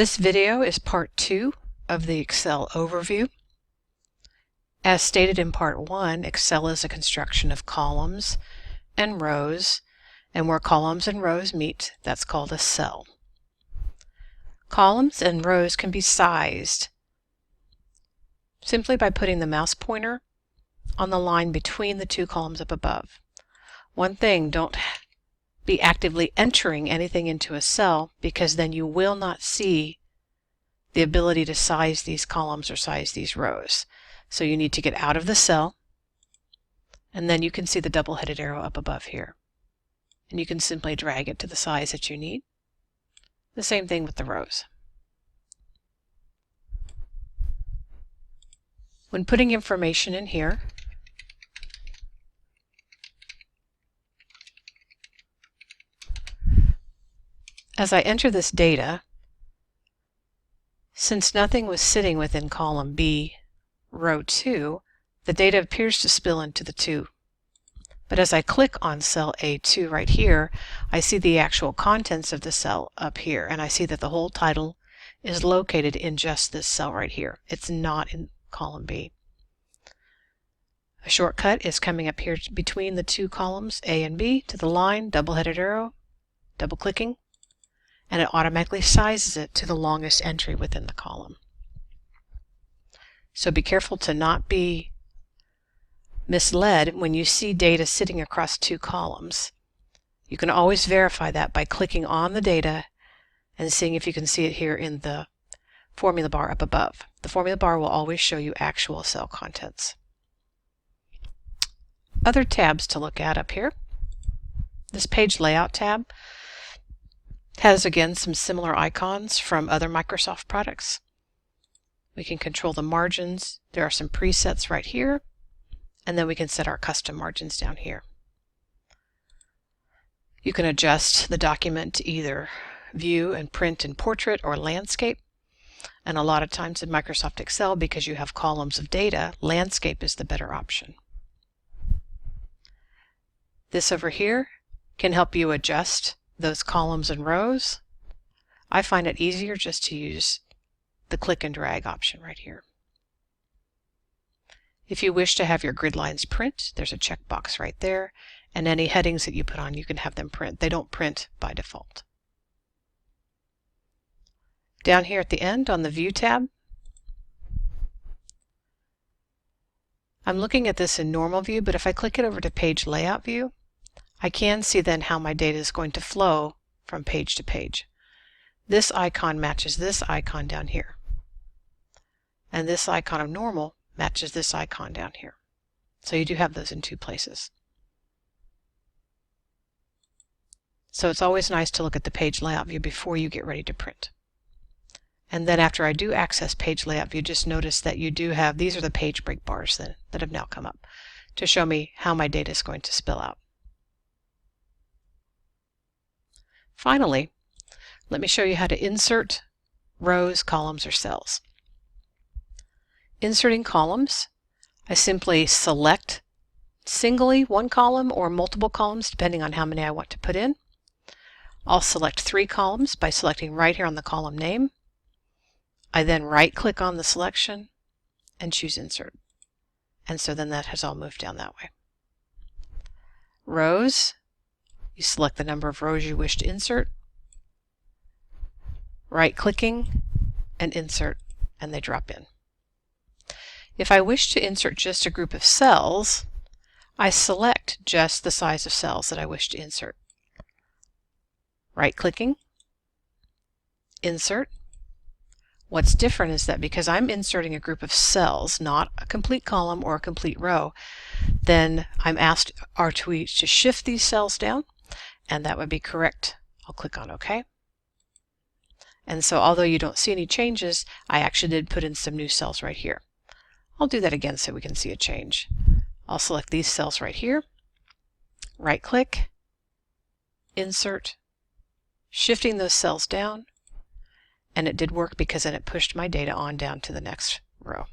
This video is part 2 of the Excel overview. As stated in part 1, Excel is a construction of columns and rows, and where columns and rows meet, that's called a cell. Columns and rows can be sized simply by putting the mouse pointer on the line between the two columns up above. One thing, don't be actively entering anything into a cell, because then you will not see the ability to size these columns or size these rows. So you need to get out of the cell, and then you can see the double-headed arrow up above here. And you can simply drag it to the size that you need. The same thing with the rows. When putting information in here, as I enter this data, since nothing was sitting within column B, row 2, the data appears to spill into the 2. But as I click on cell A2 right here, I see the actual contents of the cell up here, and I see that the whole title is located in just this cell right here. It's not in column B. A shortcut is coming up here between the two columns A and B to the line, double-headed arrow, double-clicking, and it automatically sizes it to the longest entry within the column. So be careful to not be misled when you see data sitting across two columns. You can always verify that by clicking on the data and seeing if you can see it here in the formula bar up above. The formula bar will always show you actual cell contents. Other tabs to look at up here. This page layout tab has again some similar icons from other Microsoft products. We can control the margins. There are some presets right here, and then we can set our custom margins down here. You can adjust the document to either view and print in portrait or landscape, and a lot of times in Microsoft Excel, because you have columns of data, landscape is the better option. This over here can help you adjust those columns and rows. I find it easier just to use the click and drag option right here. If you wish to have your grid lines print, there's a checkbox right there, and any headings that you put on, you can have them print. They don't print by default. Down here at the end on the View tab, I'm looking at this in normal view, but if I click it over to Page Layout View, I can see then how my data is going to flow from page to page. This icon matches this icon down here. And this icon of normal matches this icon down here. So you do have those in two places. So it's always nice to look at the page layout view before you get ready to print. And then after I do access page layout view, just notice that you do have, these are the page break bars that have now come up to show me how my data is going to spill out. Finally, let me show you how to insert rows, columns, or cells. Inserting columns, I simply select singly one column or multiple columns depending on how many I want to put in. I'll select 3 columns by selecting right here on the column name. I then right-click on the selection and choose Insert. And so then that has all moved down that way. Rows, you select the number of rows you wish to insert, right-clicking, and insert, and they drop in. If I wish to insert just a group of cells, I select just the size of cells that I wish to insert. Right-clicking, insert. What's different is that because I'm inserting a group of cells, not a complete column or a complete row, then I'm asked R2E to shift these cells down, and that would be correct. I'll click on OK. And so although you don't see any changes, I actually did put in some new cells right here. I'll do that again so we can see a change. I'll select these cells right here, right-click, insert, shifting those cells down, and it did work because then it pushed my data on down to the next row.